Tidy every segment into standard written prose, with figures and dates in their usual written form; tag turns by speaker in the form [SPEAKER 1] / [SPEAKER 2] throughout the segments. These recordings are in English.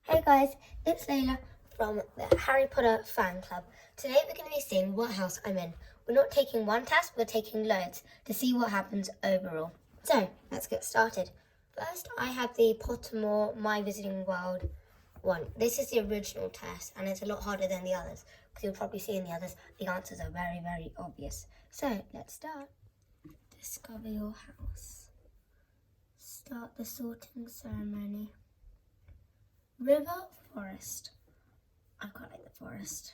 [SPEAKER 1] Hey guys, it's Layla from the Harry Potter fan club. Today we're going to be seeing what house I'm in. We're not taking one test, we're taking loads to see what happens overall. So, let's get started. First, I have the Pottermore My Visiting World one. This is the original test and it's a lot harder than the others because you'll probably see in the others the answers are very, very obvious. So, let's start. Discover your house. Start the sorting ceremony. River, forest. I quite like the forest.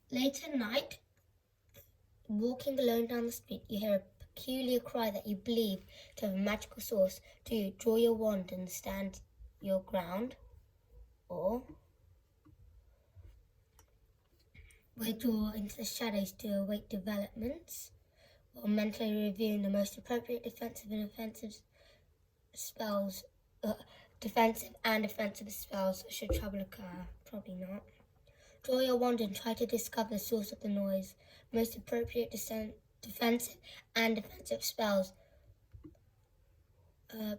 [SPEAKER 1] Late at night, walking alone down the street, you hear a peculiar cry that you believe to have a magical source. Do you draw your wand and stand your ground? Or withdraw into the shadows to await developments? Or mentally reviewing the most appropriate defensive and offensive spells defensive and offensive spells should trouble occur? Probably not. Draw your wand and try to discover the source of the noise. Most appropriate defensive and offensive spells.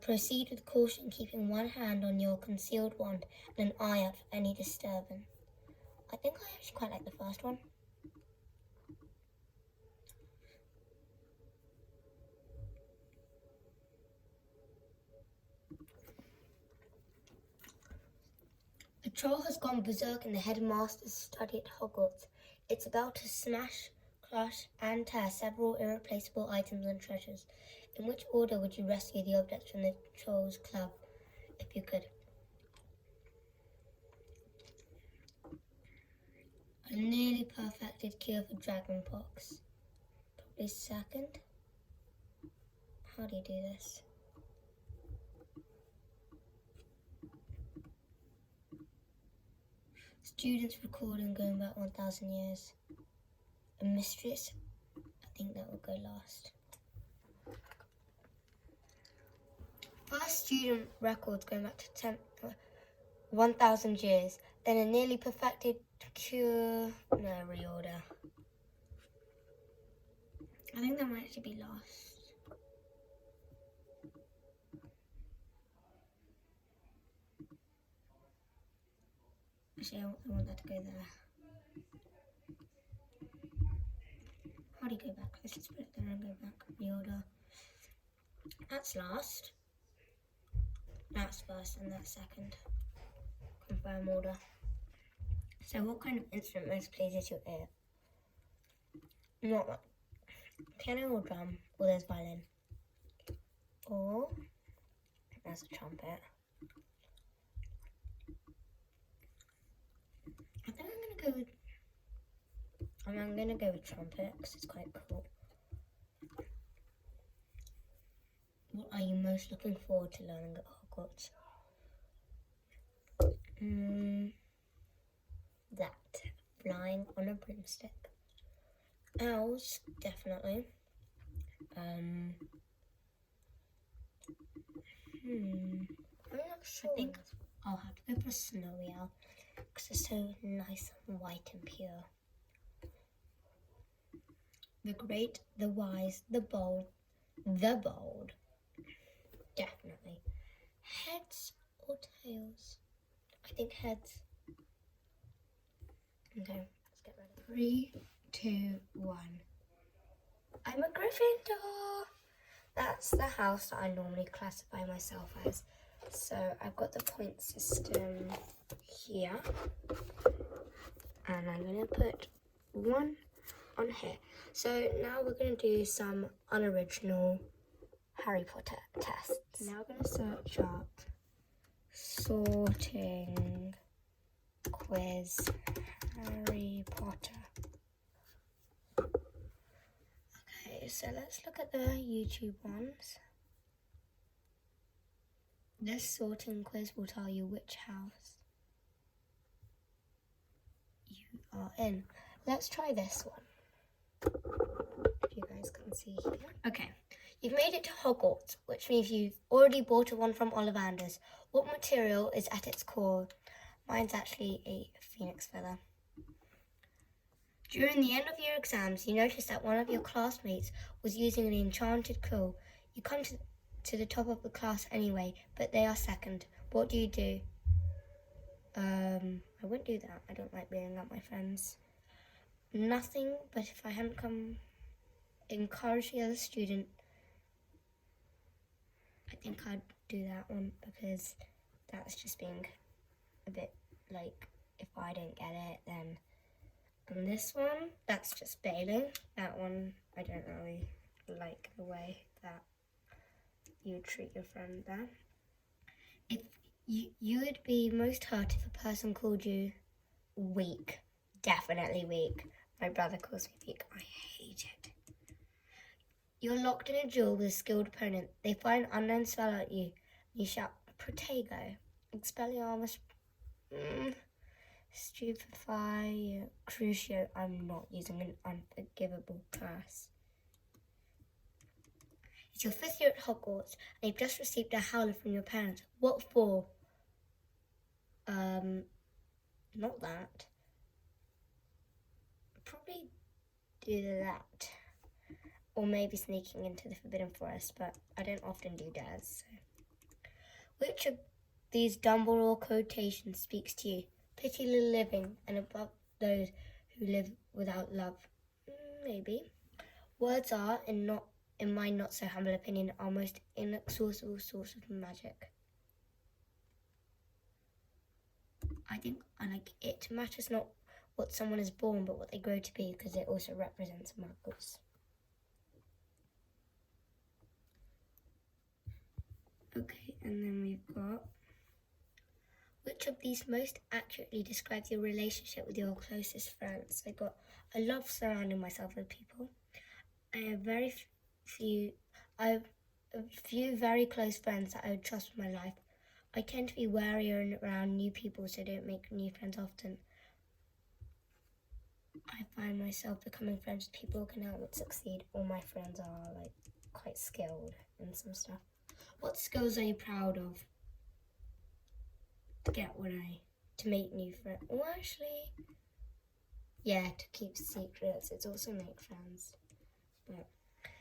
[SPEAKER 1] Proceed with caution, keeping one hand on your concealed wand and an eye out for any disturbance. I think I actually quite like the first one. A troll has gone berserk in the headmaster's study at Hogwarts. It's about to smash, crush, and tear several irreplaceable items and treasures. In which order would you rescue the objects from the troll's club, if you could? A nearly perfected cure for dragonpox. Probably second. How do you do this? Students recording going back 1,000 years. A mistress. I think that will go last. First student records going back to 1,000 years. Then a nearly perfected cure. No, reorder. I think that might actually be last. Actually, I want that to go there. How do you go back? Let's just put it there and go back. Reorder. That's last. That's first and that's second. Confirm order. So what kind of instrument most pleases your ear? Not like piano or drum, or there's violin. Or there's a trumpet. I think I'm gonna go with trumpet because it's quite cool. What are you most looking forward to learning at Hogwarts? That. Flying on a broomstick. Owls, definitely. I'm not sure. I think I'll have to go for a snowy owl because it's so nice and white and pure. The great, the wise, the bold. Definitely. Heads or tails? I think heads. Okay, let's get ready. 3, 2, 1. I'm a Gryffindor. That's the house that I normally classify myself as. So I've got the point system here. And I'm going to put 1 on here. So now we're going to do some unoriginal Harry Potter tests. Now we're going to search up sorting quiz Harry Potter. Okay, so let's look at the YouTube ones. This sorting quiz will tell you which house you are in. Let's try this one. If you guys can see here. Okay, you've made it to Hogwarts, which means you've already bought one from Ollivander's. What material is at its core? Mine's actually a phoenix feather. During the end of your exams, you notice that one of your classmates was using an enchanted quill. You come to the top of the class anyway, but they are second. What do you do? I wouldn't do that. I don't like being up my friends. Nothing, but if I hadn't come encourage the other student, I think I'd do that one, because that's just being a bit like, if I don't get it, then. And this one, that's just bailing. That one, I don't really like the way that you treat your friend there. If you would be most hurt if a person called you weak. Definitely weak. My brother calls me weak. I hate it. You're locked in a duel with a skilled opponent. They fire an unknown spell at you. You shout, Protego. Expelliarmus. Stupefy. Crucio. I'm not using an unforgivable curse. It's your 5th year at Hogwarts, and you've just received a howler from your parents. What for? Not that. Probably do that. Or maybe sneaking into the Forbidden Forest, but I don't often do dares. So. Which of these Dumbledore quotations speaks to you? Pity the living, and above those who live without love. Maybe. Words are, in my not so humble opinion, our most inexhaustible source of magic. I think it matters not what someone is born, but what they grow to be, because it also represents muggles. Okay, and then we've got, which of these most accurately describes your relationship with your closest friends? I got, I love surrounding myself with people. I have a few very close friends that I would trust with my life. I tend to be wary around new people, so I don't make new friends often. I find myself becoming friends with people who can help me succeed. All my friends are quite skilled in some stuff. What skills are you proud of? To make new friends. Well, actually, yeah, to keep secrets. It's also make friends. But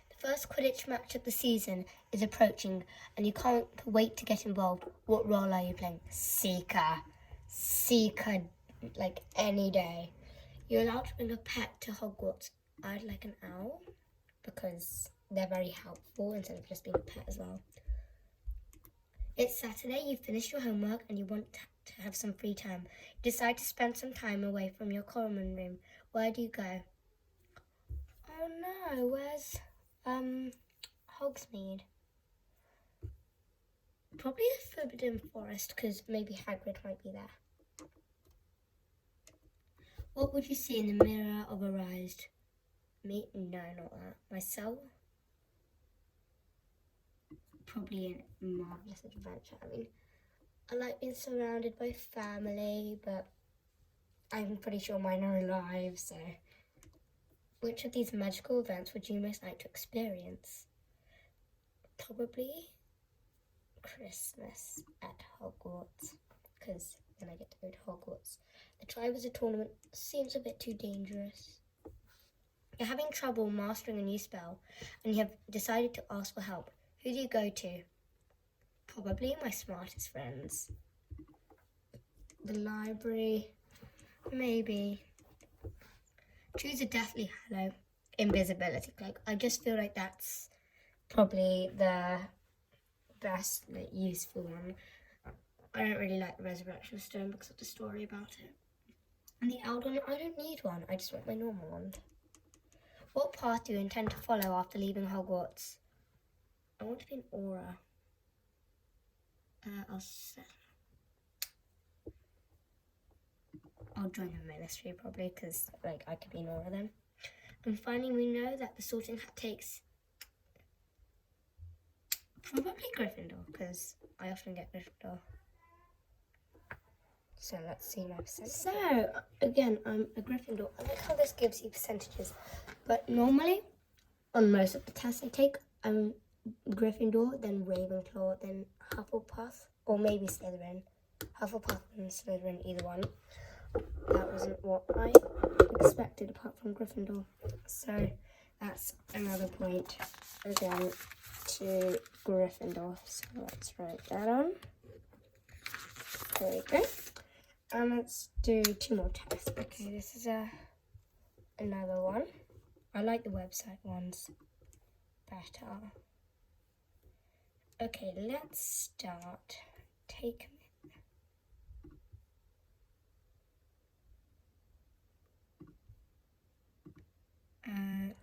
[SPEAKER 1] the first Quidditch match of the season is approaching, and you can't wait to get involved. What role are you playing? Seeker, any day. You're allowed to bring a pet to Hogwarts. I'd like an owl, because they're very helpful instead of just being a pet as well. It's Saturday, you've finished your homework and you want to have some free time. You decide to spend some time away from your common room. Where do you go? Oh no, where's Hogsmeade? Probably the Forbidden Forest, because maybe Hagrid might be there. What would you see in the mirror of a rise? Me? No, not that. Myself? Probably a marvellous adventure. I mean, I like being surrounded by family, but I'm pretty sure mine are alive, so. Which of these magical events would you most like to experience? Probably Christmas at Hogwarts, because then I get to go to Hogwarts. The Triwizard Tournament seems a bit too dangerous. You're having trouble mastering a new spell, and you have decided to ask for help. Who do you go to? Probably my smartest friends. The library, maybe. Choose a Deathly Hallow. Invisibility cloak. I just feel like that's probably the best, useful one. I don't really like the Resurrection Stone because of the story about it. And the Eldon, I don't need one. I just want my normal one. What path do you intend to follow after leaving Hogwarts? I want to be an Aura. I'll join the Ministry probably, because I could be an Aura then. And finally, we know that the Sorting Hat takes probably Gryffindor, because I often get Gryffindor. So let's see my percentage. So again, I'm a Gryffindor. I like how this gives you percentages, but normally on most of the tests I take, I'm Gryffindor, then Ravenclaw, then Hufflepuff, or maybe Slytherin. Hufflepuff and Slytherin, either one. That wasn't what I expected apart from Gryffindor. So that's another point again to Gryffindor. So let's write that on. There we go. And let's do 2 more tests. Okay, this is another one. I like the website ones better. Okay, let's start. Take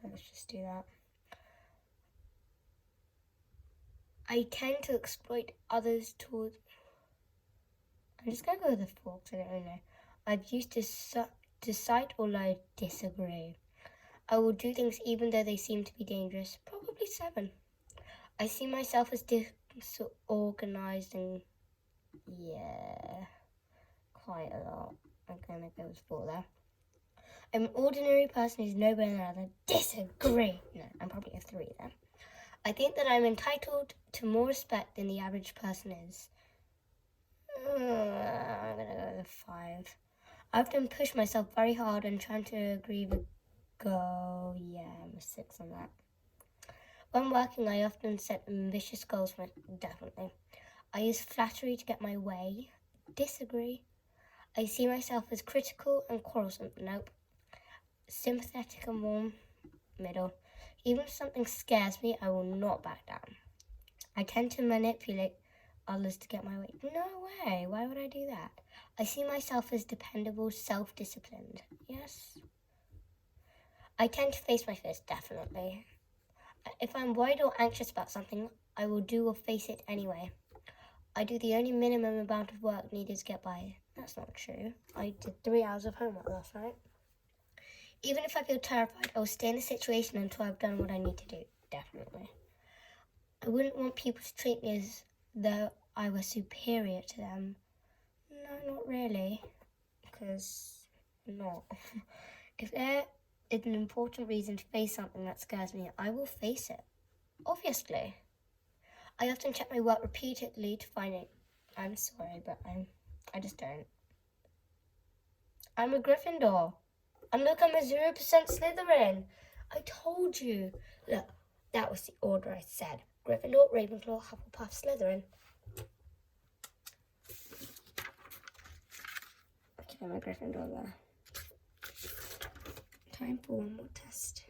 [SPEAKER 1] let's just do that. I tend to exploit others towards. I'm just gonna go with the 4 because I don't really know. I've used to cite or lie, disagree. I will do things even though they seem to be dangerous. Probably 7. I see myself as disorganized and yeah, quite a lot. I'm gonna go with 4 there. I'm an ordinary person who's no better than another. Disagree. No, I'm probably a 3 there. I think that I'm entitled to more respect than the average person is. I'm gonna go with 5. I often push myself very hard and trying to agree with go. Yeah, I'm a 6 on that. When working, I often set ambitious goals for definitely. I use flattery to get my way. Disagree. I see myself as critical and quarrelsome. Nope. Sympathetic and warm. Middle. Even if something scares me, I will not back down. I tend to manipulate others to get my way. No way. Why would I do that? I see myself as dependable, self-disciplined. Yes. I tend to face my fears, definitely. If I'm worried or anxious about something, I will do or face it anyway. I do the only minimum amount of work needed to get by. That's not true. I did 3 hours of homework last night. Even if I feel terrified, I will stay in the situation until I've done what I need to do. Definitely. I wouldn't want people to treat me as though I were superior to them. No, not really. Because I'm not. If there is an important reason to face something that scares me, I will face it. Obviously. I often check my work repeatedly to find it. I'm sorry, but I just don't. I'm a Gryffindor. And look, I'm a 0% Slytherin. I told you. Look, that was the order I said. Gryffindor, Ravenclaw, Hufflepuff, Slytherin. Okay, I'm a Gryffindor there. Time for one more test.